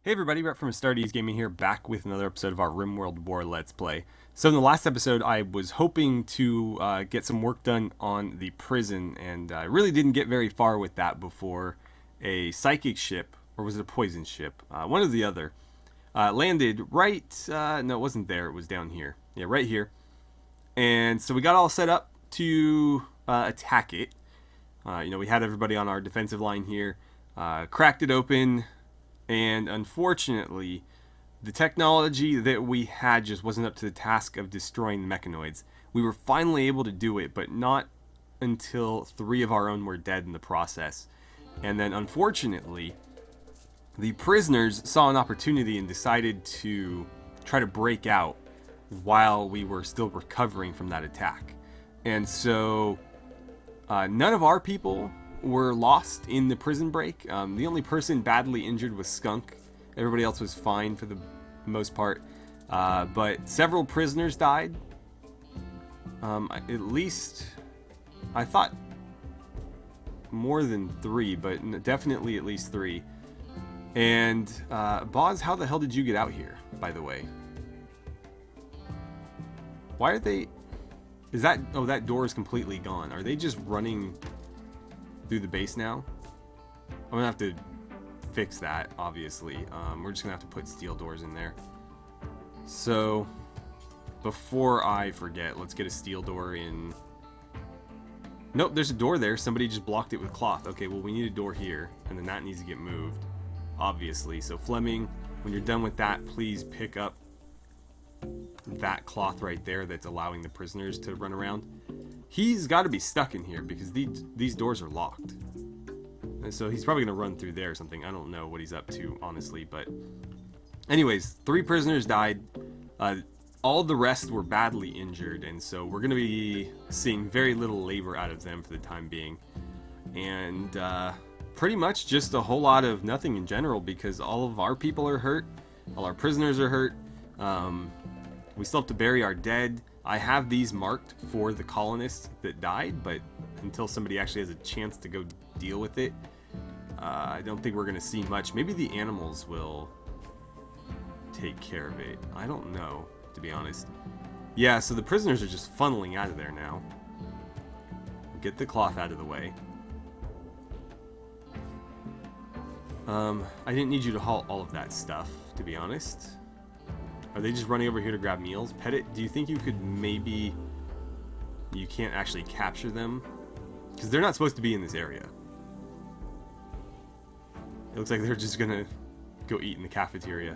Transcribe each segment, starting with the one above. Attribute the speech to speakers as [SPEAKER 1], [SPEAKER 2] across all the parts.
[SPEAKER 1] Hey everybody, Brett from AstartesGaming here, back with another episode of our RimWorld War Let's Play. So in the last episode, I was hoping to get some work done on the prison, and I really didn't get very far with that before a psychic ship, or was it a poison ship? One or the other, landed right, no it wasn't there, it was down here. Yeah, right here. And so we got all set up to attack it. We had everybody on our defensive line here, cracked it open, and unfortunately, the technology that we had just wasn't up to the task of destroying the mechanoids. We were finally able to do it, but not until 3 of our own were dead in the process. And then unfortunately, the prisoners saw an opportunity and decided to try to break out while we were still recovering from that attack. And so none of our people were lost in the prison break. The only person badly injured was Skunk. Everybody else was fine for the most part. But several prisoners died. At least, I thought more than 3, but definitely at least 3. And Boz, how the hell did you get out here, by the way? Why are they... Is that... Oh, that door is completely gone. Are they just running through the base now? I'm gonna have to fix that, obviously. We're just gonna have to put steel doors in there. So, before I forget, let's get a steel door in. Nope, there's a door there. Somebody just blocked it with cloth. Okay, well, we need a door here, and then that needs to get moved, obviously. So, Fleming, when you're done with that, please pick up that cloth right there that's allowing the prisoners to run around. He's got to be stuck in here because these doors are locked. And so he's probably going to run through there or something. I don't know what he's up to, honestly. But anyways, 3 prisoners died. All the rest were badly injured. And so we're going to be seeing very little labor out of them for the time being. And pretty much just a whole lot of nothing in general because all of our people are hurt. All our prisoners are hurt. We still have to bury our dead. I have these marked for the colonists that died, but until somebody actually has a chance to go deal with it, I don't think we're going to see much. Maybe the animals will take care of it. I don't know, to be honest. Yeah, so the prisoners are just funneling out of there now. Get the cloth out of the way. I didn't need you to haul all of that stuff, to be honest. Are they just running over here to grab meals? Pettit, do you think you could maybe... You can't actually capture them? Because they're not supposed to be in this area. It looks like they're just gonna go eat in the cafeteria.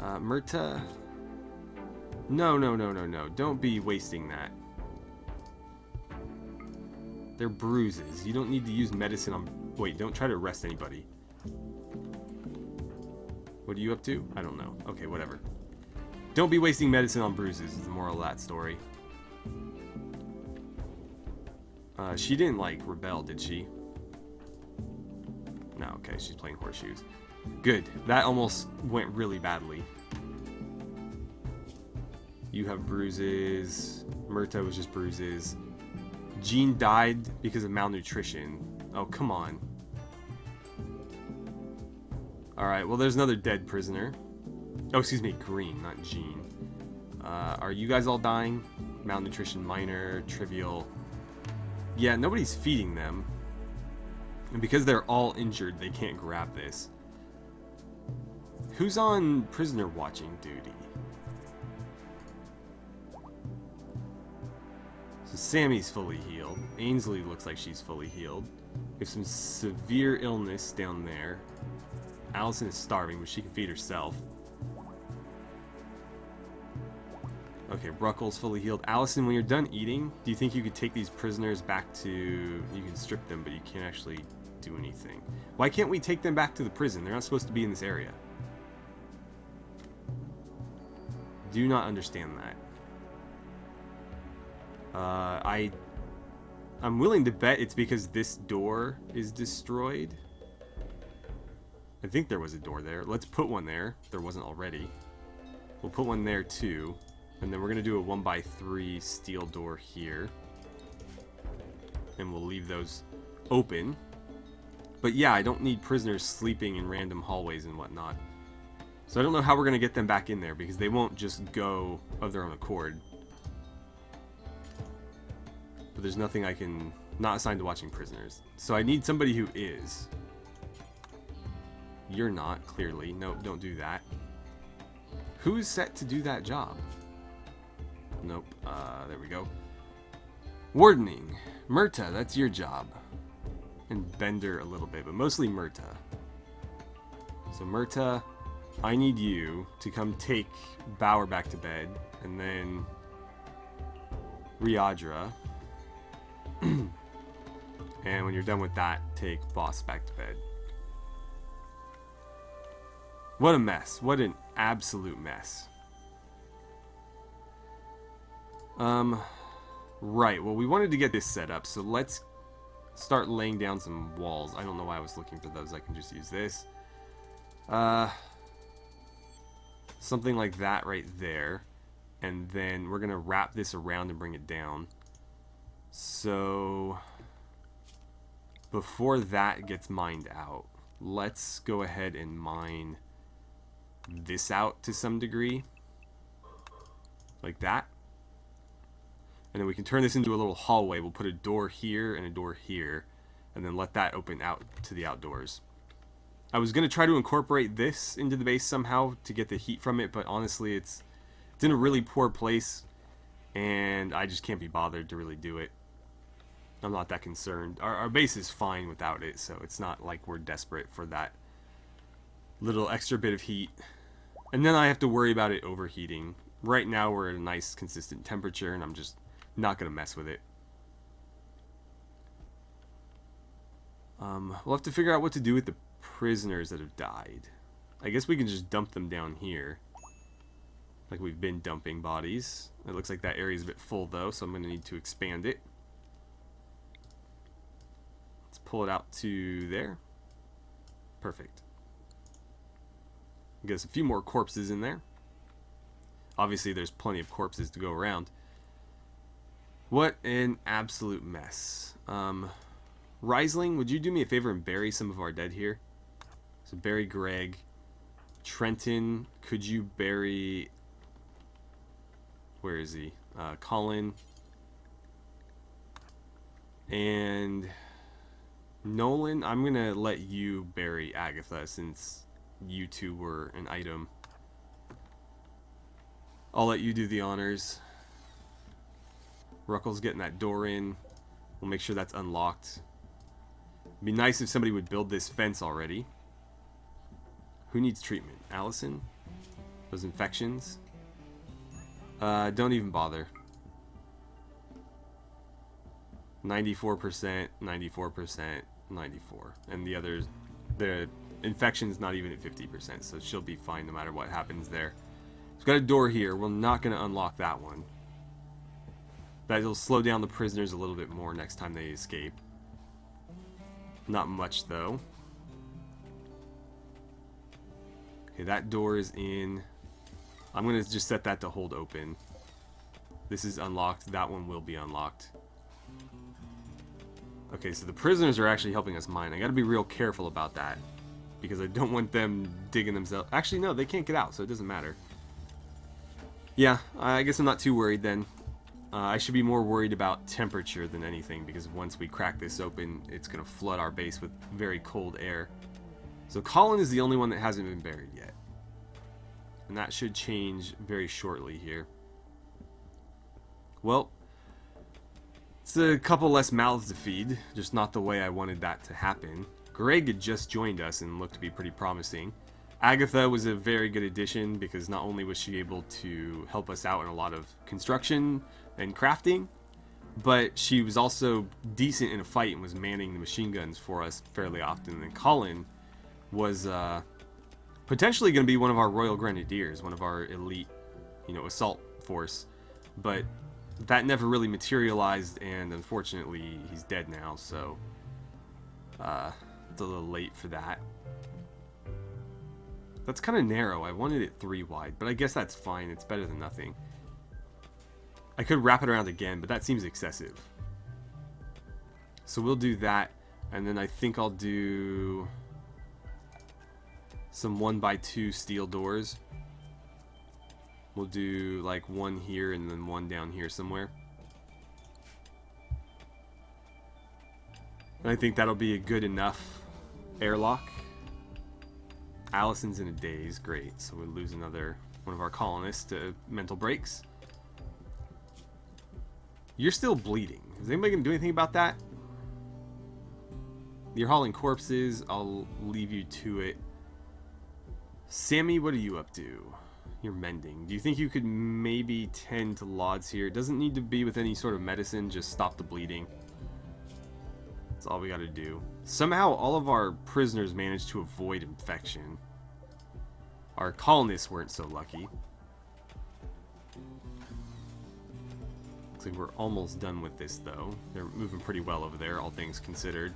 [SPEAKER 1] Myrta... No. Don't be wasting that. They're bruises. You don't need to use medicine on... Wait, don't try to arrest anybody. What are you up to? I don't know. Okay, whatever. Don't be wasting medicine on bruises is the moral of that story. She didn't, rebel, did she? No, okay, she's playing horseshoes. Good. That almost went really badly. You have bruises. Myrta was just bruises. Jean died because of malnutrition. Oh, come on. Alright, well there's another dead prisoner. Oh, excuse me, Green, not Jean. Are you guys all dying? Malnutrition, minor, trivial. Yeah, nobody's feeding them. And because they're all injured, they can't grab this. Who's on prisoner watching duty? So Sammy's fully healed. Ainsley looks like she's fully healed. We have some severe illness down there. Allison is starving, but she can feed herself. Okay, Ruckle's fully healed. Allison, when you're done eating, do you think you could take these prisoners back to... You can strip them, but you can't actually do anything. Why can't we take them back to the prison? They're not supposed to be in this area. Do not understand that. I'm willing to bet it's because this door is destroyed. I think there was a door there. Let's put one there. There wasn't already. We'll put one there too. And then we're going to do a 1x3 steel door here. And we'll leave those open. But yeah, I don't need prisoners sleeping in random hallways and whatnot. So I don't know how we're going to get them back in there, because they won't just go of their own accord. But there's nothing I can... Not assigned to watching prisoners. So I need somebody who is. You're not, clearly. No, don't do that. Who's set to do that job? Nope. There we go. Wardening. Murta, that's your job. And Bender a little bit, but mostly Murta. So Murta, I need you to come take Bauer back to bed, and then Riadra. And when you're done with that, take Boss back to bed. What a mess. What an absolute mess. Right, well, we wanted to get this set up, so let's start laying down some walls. I don't know why I was looking for those. I can just use this. Something like that right there. And then we're going to wrap this around and bring it down. So before that gets mined out, let's go ahead and mine this out to some degree. Like that. And then we can turn this into a little hallway. We'll put a door here and a door here, and then let that open out to the outdoors. I was going to try to incorporate this into the base somehow to get the heat from it, but honestly it's in a really poor place, and I just can't be bothered to really do it. I'm not that concerned. Our base is fine without it, so it's not like we're desperate for that little extra bit of heat. And then I have to worry about it overheating. Right now we're at a nice consistent temperature, and I'm just not going to mess with it. We'll have to figure out what to do with the prisoners that have died. I guess we can just dump them down here, like we've been dumping bodies. It looks like that area is a bit full though, so I'm going to need to expand it. Let's pull it out to there. Perfect. Get us a few more corpses in there. Obviously there's plenty of corpses to go around. What an absolute mess. Riesling, would you do me a favor and bury some of our dead here? So bury Greg. Trenton, could you bury... Where is he? Colin. And Nolan, I'm going to let you bury Agatha since you two were an item. I'll let you do the honors. Ruckel's getting that door in. We'll make sure that's unlocked. It'd be nice if somebody would build this fence already. Who needs treatment? Allison? Those infections? Don't even bother. 94%, 94%, 94. And the others, the infection's not even at 50%, so she'll be fine no matter what happens there. We've got a door here. We're not going to unlock that one. That'll slow down the prisoners a little bit more next time they escape. Not much, though. Okay, that door is in. I'm going to just set that to hold open. This is unlocked. That one will be unlocked. Okay, so the prisoners are actually helping us mine. I got to be real careful about that, because I don't want them digging themselves. Actually, no, they can't get out, so it doesn't matter. Yeah, I guess I'm not too worried then. I should be more worried about temperature than anything, because once we crack this open, it's going to flood our base with very cold air. So Colin is the only one that hasn't been buried yet. And that should change very shortly here. Well, it's a couple less mouths to feed, just not the way I wanted that to happen. Greg had just joined us and looked to be pretty promising. Agatha was a very good addition, because not only was she able to help us out in a lot of construction and crafting, but she was also decent in a fight and was manning the machine guns for us fairly often. And Colin was potentially going to be one of our Royal Grenadiers, one of our elite, assault force, but that never really materialized, and unfortunately he's dead now, so it's a little late for that. That's kind of narrow. I wanted it 3 wide, but I guess that's fine. It's better than nothing. I could wrap it around again, but that seems excessive. So we'll do that. And then I think I'll do some 1x2 steel doors. We'll do like one here and then one down here somewhere. And I think that'll be a good enough airlock. Allison's in a daze. Great. So we'll lose another one of our colonists to mental breaks. You're still bleeding. Is anybody going to do anything about that? You're hauling corpses. I'll leave you to it. Sammy, what are you up to? You're mending. Do you think you could maybe tend to Lods here? It doesn't need to be with any sort of medicine. Just stop the bleeding. That's all we got to do. Somehow all of our prisoners managed to avoid infection. Our colonists weren't so lucky. Looks like we're almost done with this though. They're moving pretty well over there, all things considered.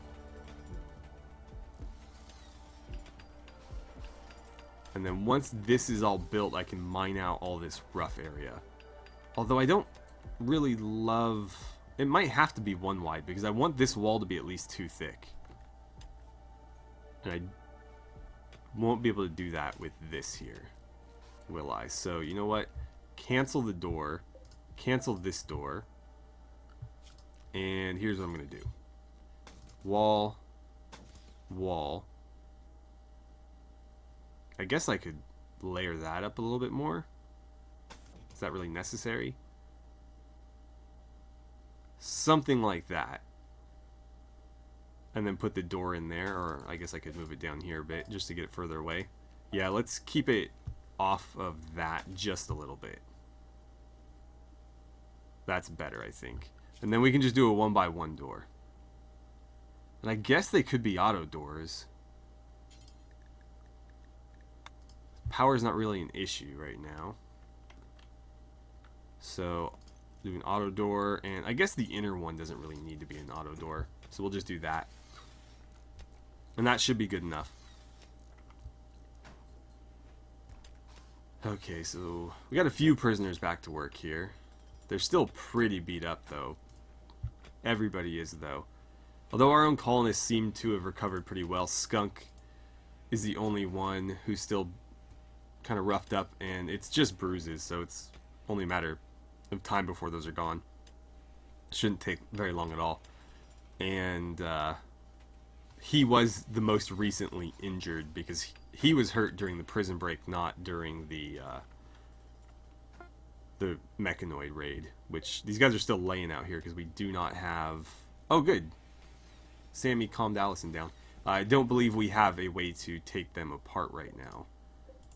[SPEAKER 1] And then once this is all built, I can mine out all this rough area. Although I don't really love... It might have to be one wide, because I want this wall to be at least 2 thick. And I won't be able to do that with this here, will I? So, you know what? Cancel the door. Cancel this door. And here's what I'm going to do. Wall. Wall. I guess I could layer that up a little bit more. Is that really necessary? Something like that. And then put the door in there, or I guess I could move it down here a bit just to get it further away. Yeah, let's keep it off of that just a little bit. That's better, I think. And then we can just do a 1x1 door. And I guess they could be auto doors. Power's not really an issue right now. So, do an auto door, and I guess the inner one doesn't really need to be an auto door. So we'll just do that. And that should be good enough. Okay, so we got a few prisoners back to work here. They're still pretty beat up, though. Everybody is, though. Although our own colonists seem to have recovered pretty well. Skunk is the only one who's still kind of roughed up, and it's just bruises, so it's only a matter of time before those are gone. Shouldn't take very long at all. And he was the most recently injured because he was hurt during the prison break, not during the mechanoid raid, which these guys are still laying out here because we do not have... Oh, good. Sammy calmed Allison down. I don't believe we have a way to take them apart right now.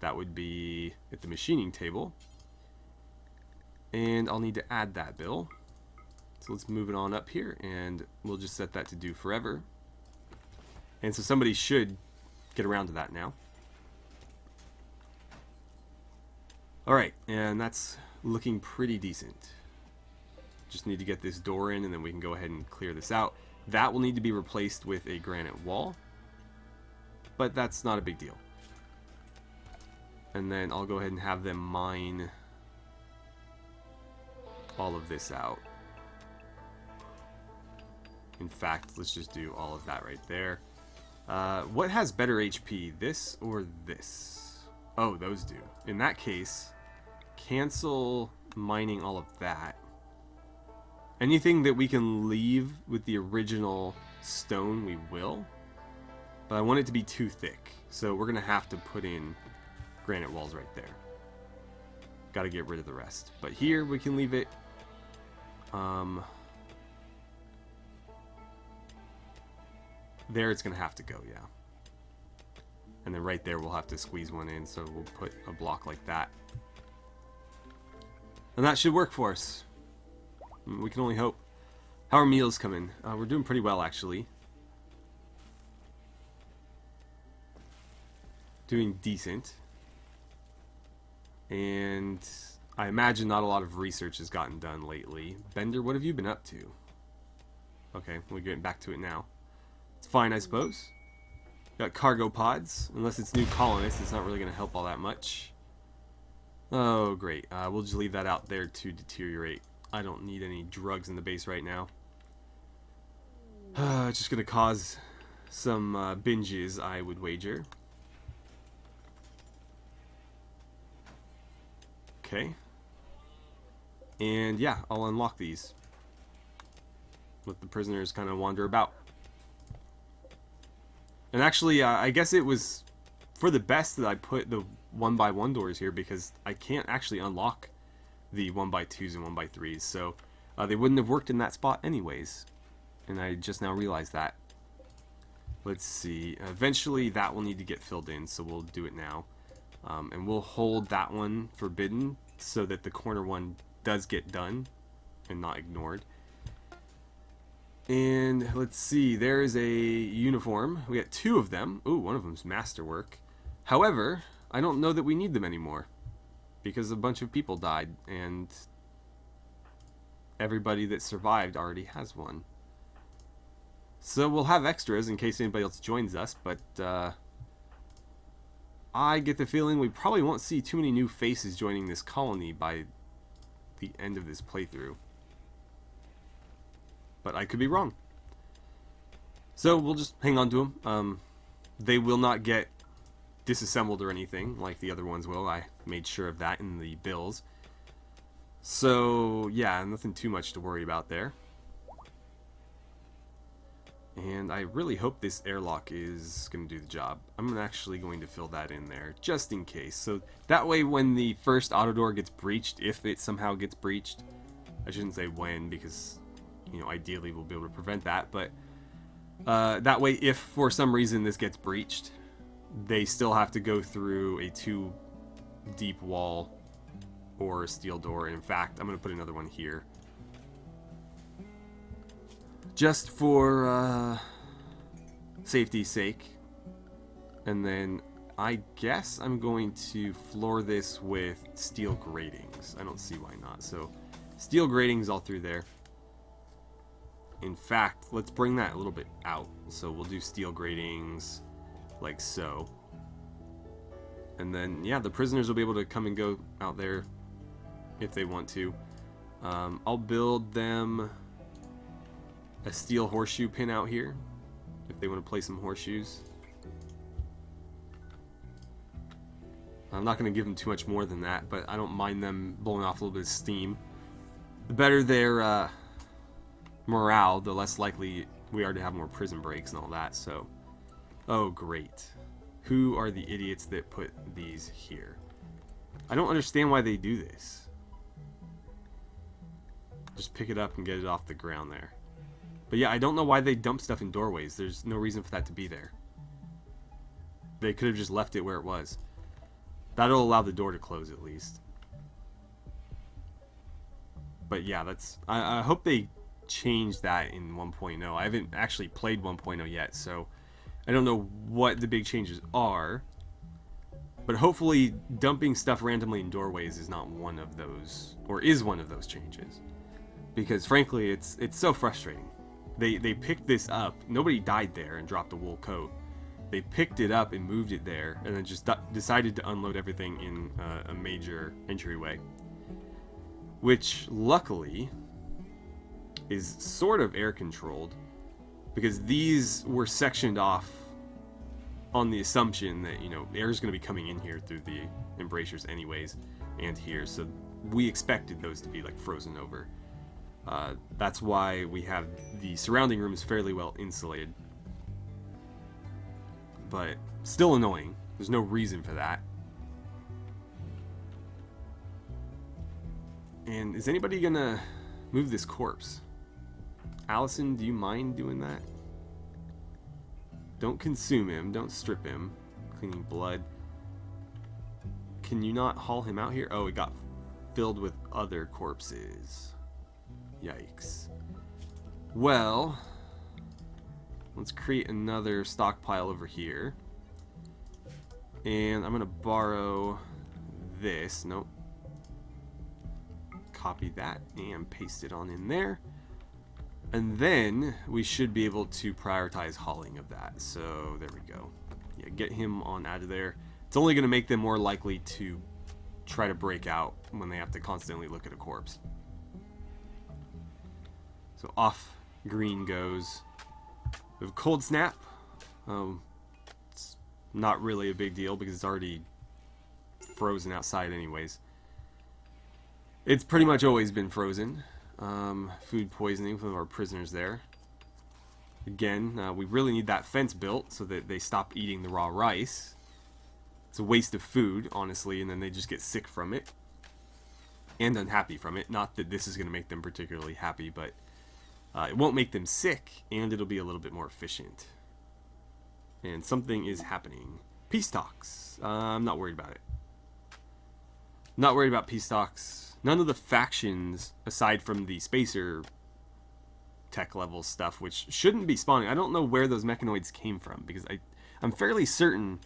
[SPEAKER 1] That would be at the machining table. And I'll need to add that bill. So let's move it on up here, and we'll just set that to do forever. And so somebody should get around to that now. Alright, and that's looking pretty decent. Just need to get this door in, and then we can go ahead and clear this out. That will need to be replaced with a granite wall. But that's not a big deal. And then I'll go ahead and have them mine all of this out. In fact, let's just do all of that right there. What has better HP, this or this? Oh, those do. In that case, cancel mining all of that. Anything that we can leave with the original stone, we will. But I want it to be too thick, so we're going to have to put in granite walls right there. Got to get rid of the rest. But here we can leave it. There it's going to have to go, yeah. And then right there we'll have to squeeze one in, so we'll put a block like that. And that should work for us. We can only hope. How are meals coming? We're doing pretty well, actually. Doing decent. And I imagine not a lot of research has gotten done lately. Bender, what have you been up to? Okay, we're getting back to it now. It's fine, I suppose. Got cargo pods. Unless it's new colonists, it's not really going to help all that much. Oh, great. We'll just leave that out there to deteriorate. I don't need any drugs in the base right now. It's just going to cause some binges, I would wager. Okay. And yeah, I'll unlock these. Let the prisoners kind of wander about. And actually, I guess it was for the best that I put the 1x1 doors here, because I can't actually unlock the 1x2s and 1x3s, so they wouldn't have worked in that spot anyways. And I just now realized that. Let's see. Eventually, that will need to get filled in, so we'll do it now. And we'll hold that one forbidden so that the corner one does get done and not ignored. And let's see, there is a uniform. We got 2 of them. Ooh, one of them's masterwork. However, I don't know that we need them anymore because a bunch of people died and everybody that survived already has one. So we'll have extras in case anybody else joins us, but I get the feeling we probably won't see too many new faces joining this colony by the end of this playthrough. But I could be wrong. So we'll just hang on to them. They will not get disassembled or anything like the other ones will. I made sure of that in the bills. So yeah, nothing too much to worry about there. And I really hope this airlock is going to do the job. I'm actually going to fill that in there just in case. So that way when the first auto door gets breached, if it somehow gets breached, I shouldn't say when because, you know, ideally we'll be able to prevent that, but that way if for some reason this gets breached, they still have to go through a 2 deep wall or a steel door. And in fact, I'm going to put another one here just for safety's sake. And then I guess I'm going to floor this with steel gratings. I don't see why not. So steel gratings all through there. In fact, let's bring that a little bit out. So we'll do steel gratings like so. And then, yeah, the prisoners will be able to come and go out there if they want to. I'll build them a steel horseshoe pin out here if they want to play some horseshoes. I'm not going to give them too much more than that, but I don't mind them blowing off a little bit of steam. The better their morale, the less likely we are to have more prison breaks and all that. So, oh great. Who are the idiots that put these here? I don't understand why they do this. Just pick it up and get it off the ground there. But yeah, I don't know why they dump stuff in doorways. There's no reason for that to be there. They could have just left it where it was. That'll allow the door to close at least. But yeah, that's... I hope they change that in 1.0. I haven't actually played 1.0 yet, so I don't know what the big changes are. But hopefully dumping stuff randomly in doorways is not one of those, or is one of those changes. Because frankly, it's so frustrating. They picked this up. Nobody died there and dropped a wool coat. They picked it up and moved it there, and then just decided to unload everything in a major entryway. Which, luckily, is sort of air controlled, because these were sectioned off on the assumption that, you know, air is going to be coming in here through the embrasures anyways, and here, so we expected those to be like frozen over. That's why we have the surrounding rooms fairly well insulated. But still annoying. There's no reason for that. And is anybody gonna move this corpse? Allison, do you mind doing that? Don't consume him. Don't strip him. Cleaning blood. Can you not haul him out here? Oh, it got filled with other corpses. Yikes. Well, let's create another stockpile over here. And I'm going to borrow this. Nope. Copy that and paste it on in there. And then we should be able to prioritize hauling of that. So there we go. Yeah, get him on out of there. It's only going to make them more likely to try to break out when they have to constantly look at a corpse. So off green goes. We have a cold snap. It's not really a big deal because it's already frozen outside anyways. It's pretty much always been frozen. Food poisoning from our prisoners there. Again, we really need that fence built so that they stop eating the raw rice. It's a waste of food, honestly, and then they just get sick from it. And unhappy from it. Not that this is going to make them particularly happy, but it won't make them sick, and it'll be a little bit more efficient. And something is happening. Peace talks. I'm not worried about it. Not worried about peace talks. None of the factions, aside from the spacer tech level stuff, which shouldn't be spawning. I don't know where those mechanoids came from, because I'm fairly certain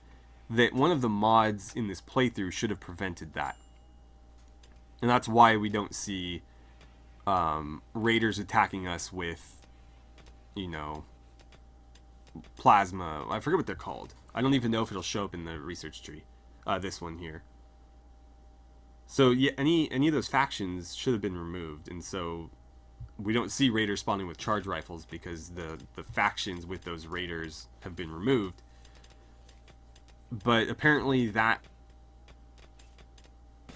[SPEAKER 1] that one of the mods in this playthrough should have prevented that. And that's why we don't see raiders attacking us with, you know, plasma. I forget what they're called. I don't even know if it'll show up in the research tree. This one here. So yeah, any of those factions should have been removed, and so we don't see raiders spawning with charge rifles because the factions with those raiders have been removed. But apparently that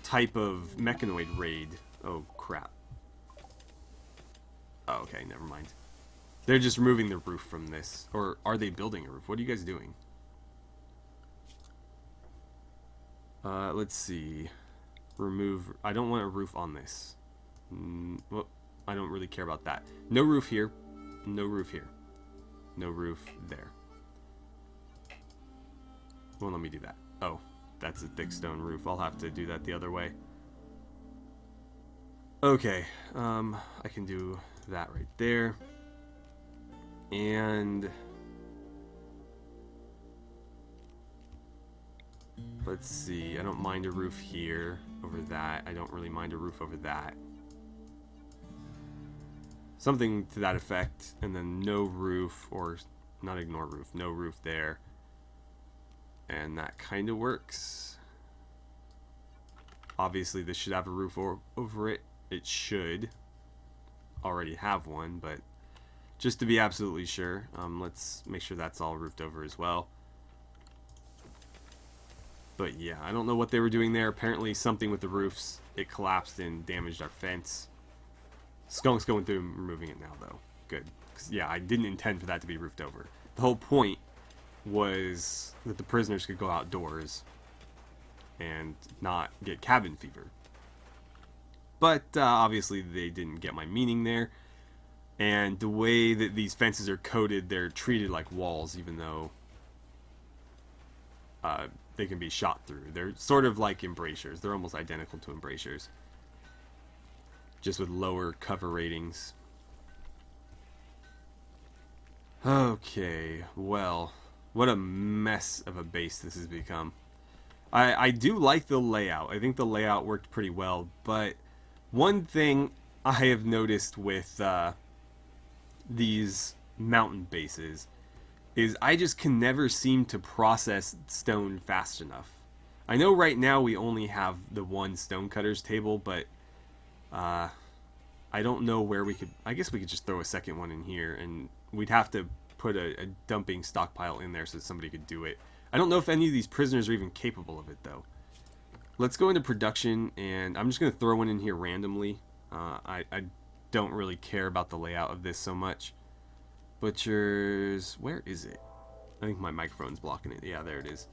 [SPEAKER 1] type of mechanoid raid... Oh, crap. Oh, okay, never mind. They're just removing the roof from this. Or are they building a roof? What are you guys doing? Let's see. Remove... I don't want a roof on this. Well, I don't really care about that. No roof here. No roof here. No roof there. Well, let me do that. Oh, that's a thick stone roof. I'll have to do that the other way. Okay, I can do that right there. And let's see. I don't mind a roof here over that. I don't really mind a roof over that. Something to that effect. And then no roof, or not ignore roof. No roof there. And that kind of works. Obviously, this should have a roof over it. It should already have one, but just to be absolutely sure, let's make sure that's all roofed over as well. But yeah, I don't know what they were doing there. Apparently something with the roofs. It collapsed and damaged our fence. Skunk's going through and removing it now, though. Good. 'Cause, yeah, I didn't intend for that to be roofed over. The whole point was that the prisoners could go outdoors and not get cabin fever. But obviously they didn't get my meaning there. And the way that these fences are coated, they're treated like walls, even though they can be shot through. They're sort of like embrasures. They're almost identical to embrasures, just with lower cover ratings. Okay, well, what a mess of a base this has become. I do like the layout. I think the layout worked pretty well, but one thing I have noticed with these mountain bases is I just can never seem to process stone fast enough. I know right now we only have the one stonecutter's table, but I don't know where we could... I guess we could just throw a second one in here, and we'd have to put a dumping stockpile in there so that somebody could do it. I don't know if any of these prisoners are even capable of it, though. Let's go into production, and I'm just going to throw one in here randomly. I don't really care about the layout of this so much. Butchers... Where is it? I think my microphone's blocking it. Yeah, there it is.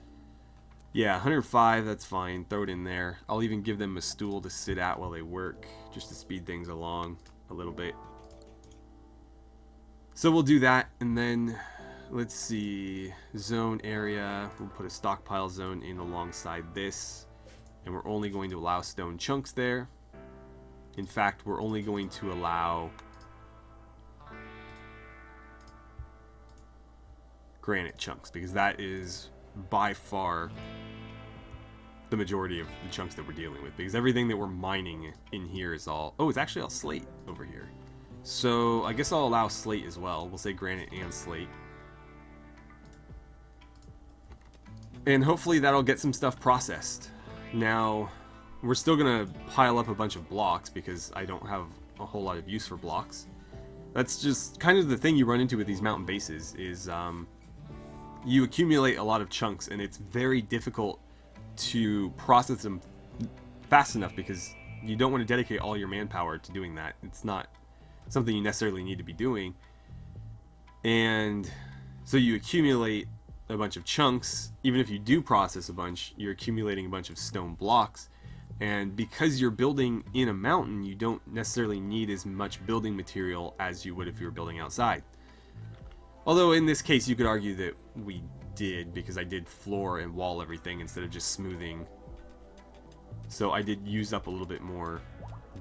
[SPEAKER 1] Yeah, 105, that's fine. Throw it in there. I'll even give them a stool to sit at while they work, just to speed things along a little bit. So we'll do that, and then... Let's see, zone area, we'll put a stockpile zone in alongside this, and we're only going to allow stone chunks there. In fact, we're only going to allow granite chunks, because that is by far the majority of the chunks that we're dealing with, because everything that we're mining in here is all... Oh, it's actually all slate over here. So I guess I'll allow slate as well. We'll say granite and slate. And hopefully that'll get some stuff processed. Now, we're still going to pile up a bunch of blocks because I don't have a whole lot of use for blocks. That's just kind of the thing you run into with these mountain bases is you accumulate a lot of chunks, and it's very difficult to process them fast enough because you don't want to dedicate all your manpower to doing that. It's not something you necessarily need to be doing. And so you accumulate a bunch of chunks. Even if you do process a bunch, you're accumulating a bunch of stone blocks. And because you're building in a mountain, you don't necessarily need as much building material as you would if you were building outside. Although in this case, you could argue that we did, because I did floor and wall everything instead of just smoothing. So I did use up a little bit more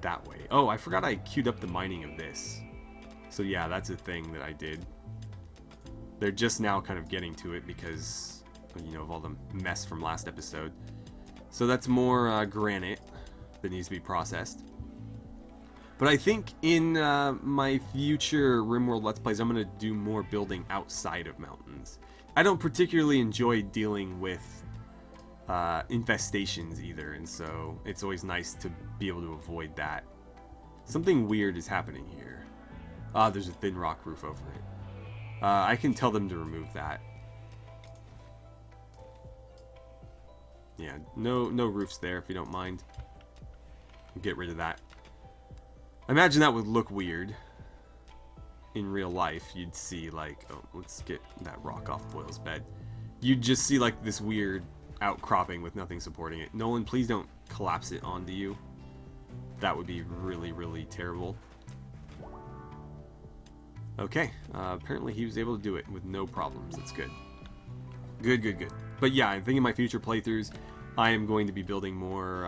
[SPEAKER 1] that way. Oh, I forgot I queued up the mining of this. So yeah, that's a thing that I did. They're just now kind of getting to it because, you know, of all the mess from last episode. So that's more granite that needs to be processed. But I think in my future RimWorld Let's Plays, I'm going to do more building outside of mountains. I don't particularly enjoy dealing with infestations either, and so it's always nice to be able to avoid that. Something weird is happening here. Ah, there's a thin rock roof over it. I can tell them to remove that. Yeah, no roofs there if you don't mind. Get rid of that. I imagine that would look weird in real life. You'd see like, oh, let's get that rock off Boyle's bed. You'd just see like this weird outcropping with nothing supporting it. Nolan, please don't collapse it onto you. That would be really, really terrible. Okay, apparently he was able to do it with no problems. That's good. Good, good, good. But yeah, I think in my future playthroughs, I am going to be building more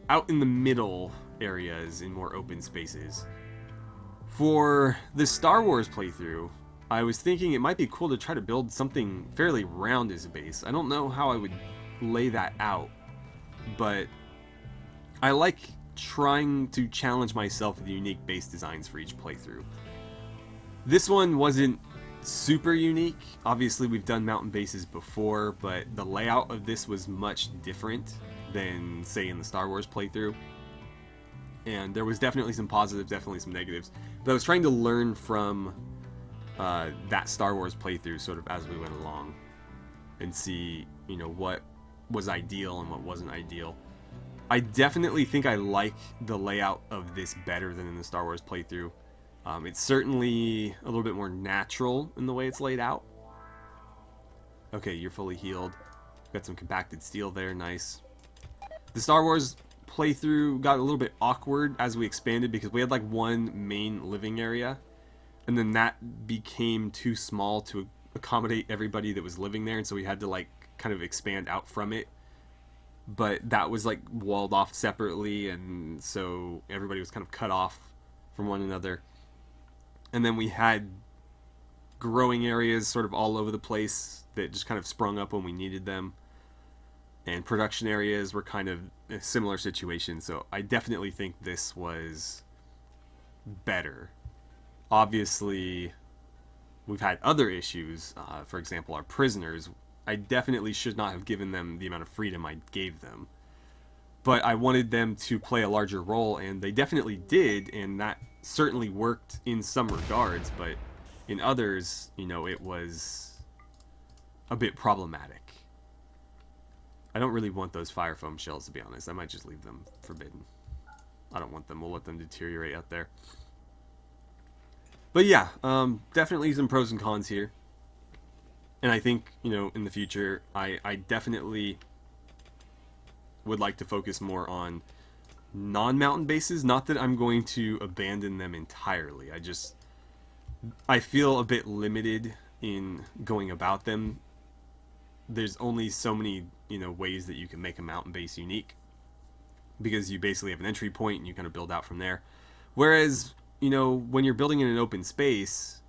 [SPEAKER 1] out in the middle areas in more open spaces. For the Star Wars playthrough, I was thinking it might be cool to try to build something fairly round as a base. I don't know how I would lay that out, but I like trying to challenge myself with unique base designs for each playthrough. This one wasn't super unique. Obviously, we've done mountain bases before, but the layout of this was much different than, say, in the Star Wars playthrough. And there was definitely some positives, definitely some negatives. But I was trying to learn from that Star Wars playthrough sort of as we went along and see, you know, what was ideal and what wasn't ideal. I definitely think I like the layout of this better than in the Star Wars playthrough. It's certainly a little bit more natural in the way it's laid out. Okay, you're fully healed. Got some compacted steel there, nice. The Star Wars playthrough got a little bit awkward as we expanded because we had like one main living area, and then that became too small to accommodate everybody that was living there, and so we had to like kind of expand out from it. But that was like walled off separately, and so everybody was kind of cut off from one another. And then we had growing areas sort of all over the place that just kind of sprung up when we needed them. And production areas were kind of a similar situation. So I definitely think this was better. Obviously, we've had other issues. For example, our prisoners. I definitely should not have given them the amount of freedom I gave them. But I wanted them to play a larger role, and they definitely did, and that certainly worked in some regards, but in others, you know, it was a bit problematic. I don't really want those fire foam shells, to be honest. I might just leave them forbidden. I don't want them. We'll let them deteriorate out there. But yeah, definitely some pros and cons here. And I think, you know, in the future, I definitely would like to focus more on non-mountain bases. Not that I'm going to abandon them entirely. I feel a bit limited in going about them. There's only so many, you know, ways that you can make a mountain base unique, because you basically have an entry point and you kind of build out from there. Whereas, you know, when you're building in an open space,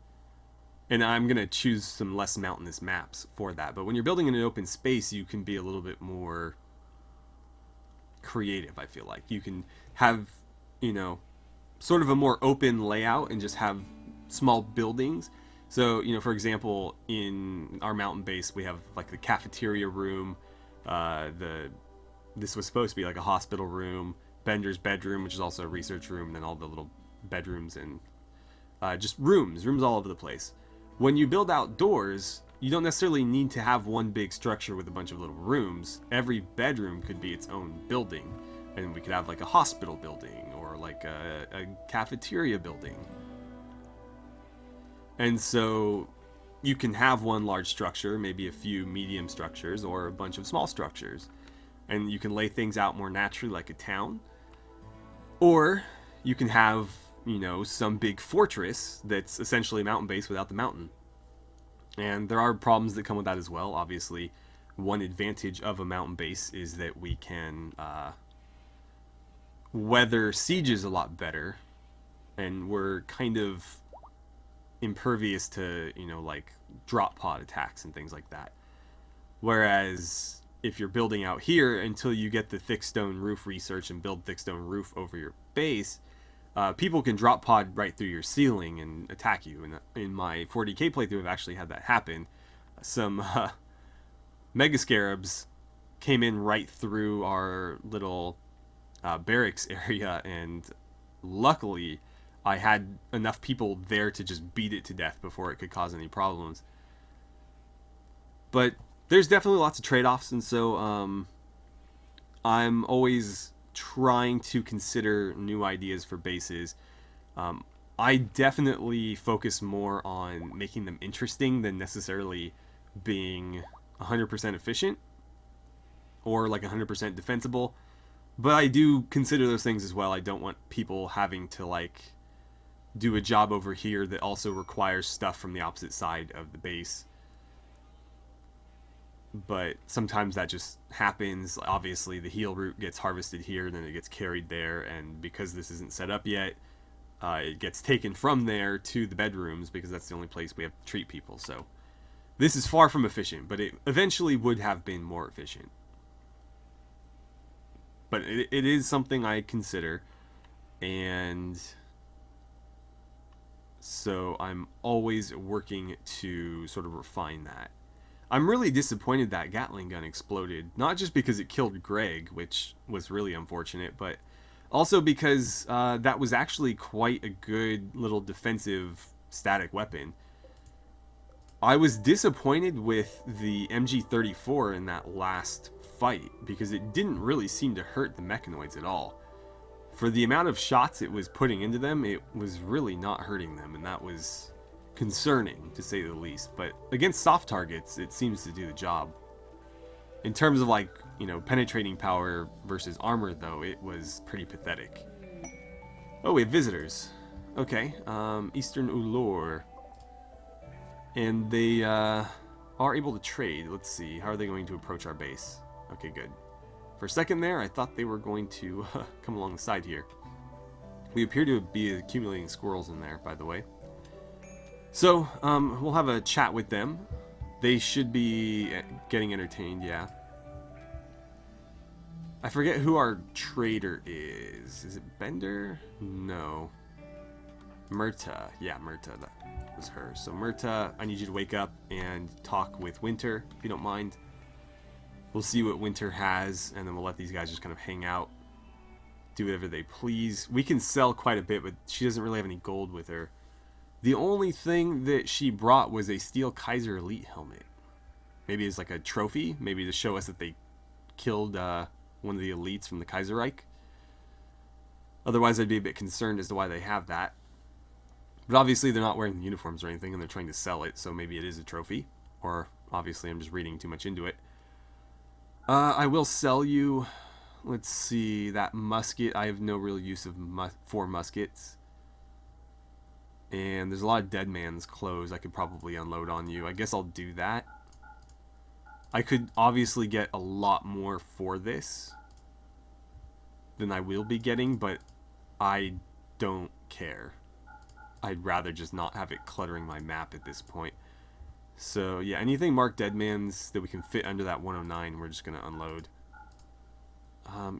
[SPEAKER 1] and I'm going to choose some less mountainous maps for that, but when you're building in an open space, you can be a little bit more creative. I feel like you can have, you know, sort of a more open layout and just have small buildings. So, you know, for example, in our mountain base, we have like the cafeteria room, this was supposed to be like a hospital room, Bender's bedroom, which is also a research room, and then all the little bedrooms and just rooms all over the place. When you build outdoors, you don't necessarily need to have one big structure with a bunch of little rooms. Every bedroom could be its own building, and we could have like a hospital building or like a cafeteria building. And so you can have one large structure, maybe a few medium structures, or a bunch of small structures. And you can lay things out more naturally like a town. Or you can have, you know, some big fortress that's essentially a mountain base without the mountain. And there are problems that come with that as well. Obviously, one advantage of a mountain base is that we can weather sieges a lot better. And we're kind of impervious to, you know, like drop pod attacks and things like that. Whereas if you're building out here, until you get the thick stone roof research and build thick stone roof over your base, people can drop pod right through your ceiling and attack you. And in my 40k playthrough, I've actually had that happen. Some mega scarabs came in right through our little barracks area, and luckily I had enough people there to just beat it to death before it could cause any problems. But there's definitely lots of trade-offs, and so I'm always trying to consider new ideas for bases. I definitely focus more on making them interesting than necessarily being 100% efficient or like 100% defensible. But I do consider those things as well. I don't want people having to like do a job over here that also requires stuff from the opposite side of the base. But sometimes that just happens. Obviously, the heal root gets harvested here, and then it gets carried there, and because this isn't set up yet, it gets taken from there to the bedrooms, because that's the only place we have to treat people. So this is far from efficient, but it eventually would have been more efficient. But it is something I consider, and so I'm always working to sort of refine that. I'm really disappointed that Gatling gun exploded, not just because it killed Greg, which was really unfortunate, but also because that was actually quite a good little defensive static weapon. I was disappointed with the MG34 in that last fight, because it didn't really seem to hurt the mechanoids at all. For the amount of shots it was putting into them, it was really not hurting them, and that was concerning, to say the least. But against soft targets, it seems to do the job. In terms of, like, you know, penetrating power versus armor, though, it was pretty pathetic. Oh, we have visitors. Okay, Eastern Ulor. And they are able to trade. Let's see, how are they going to approach our base? Okay, good. For a second there, I thought they were going to come along the side here. We appear to be accumulating squirrels in there, by the way. So, we'll have a chat with them. They should be getting entertained, yeah. I forget who our trader is. Is it Bender? No. Myrta. Yeah, Myrta. That was her. So, Myrta, I need you to wake up and talk with Winter, if you don't mind. We'll see what Winter has, and then we'll let these guys just kind of hang out. Do whatever they please. We can sell quite a bit, but she doesn't really have any gold with her. The only thing that she brought was a steel Kaiser Elite helmet. Maybe it's like a trophy, maybe to show us that they killed one of the elites from the Kaiser Reich. Otherwise, I'd be a bit concerned as to why they have that. But obviously, they're not wearing the uniforms or anything, and they're trying to sell it, so maybe it is a trophy. Or, obviously, I'm just reading too much into it. I will sell you, let's see, that musket. I have no real use of for muskets. And there's a lot of dead man's clothes I could probably unload on you. I guess I'll do that. I could obviously get a lot more for this than I will be getting, but I don't care. I'd rather just not have it cluttering my map at this point. So yeah, anything marked dead man's that we can fit under that 109, we're just going to unload.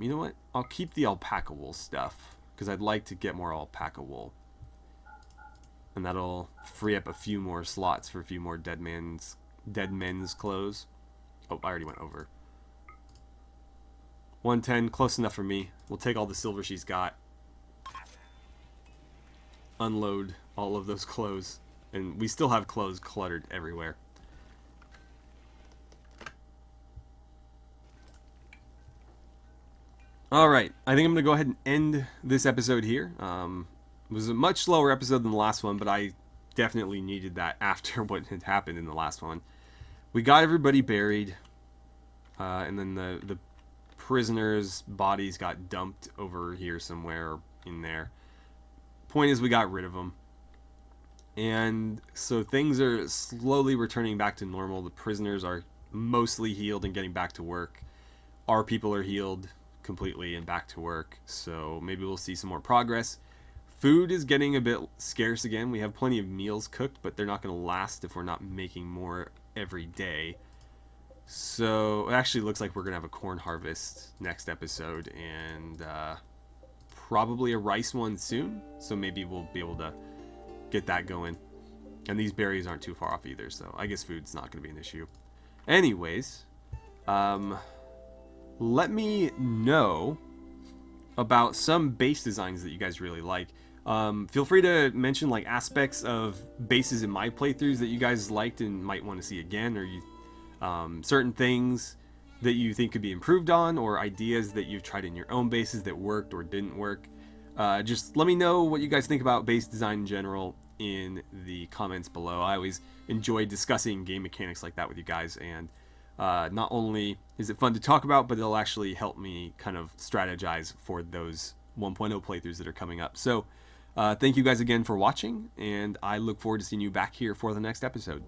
[SPEAKER 1] You know what? I'll keep the alpaca wool stuff, because I'd like to get more alpaca wool. And that'll free up a few more slots for a few more dead men's clothes. Oh, I already went over. 110, close enough for me. We'll take all the silver she's got. Unload all of those clothes. And we still have clothes cluttered everywhere. All right, I think I'm gonna go ahead and end this episode here. It was a much slower episode than the last one, but I definitely needed that after what had happened in the last one. We got everybody buried, and then the prisoners' bodies got dumped over here somewhere in there. Point is, we got rid of them. And so things are slowly returning back to normal. The prisoners are mostly healed and getting back to work. Our people are healed completely and back to work. So maybe we'll see some more progress. Food is getting a bit scarce again. We have plenty of meals cooked, but they're not going to last if we're not making more every day. So it actually looks like we're going to have a corn harvest next episode, and probably a rice one soon. So maybe we'll be able to get that going. And these berries aren't too far off either, so I guess food's not going to be an issue. Anyways, let me know about some base designs that you guys really like. Feel free to mention like aspects of bases in my playthroughs that you guys liked and might want to see again, or you certain things that you think could be improved on, or ideas that you've tried in your own bases that worked or didn't work. Just let me know what you guys think about base design in general in the comments below. I always enjoy discussing game mechanics like that with you guys, and not only is it fun to talk about, but it'll actually help me kind of strategize for those 1.0 playthroughs that are coming up. So thank you guys again for watching, and I look forward to seeing you back here for the next episode.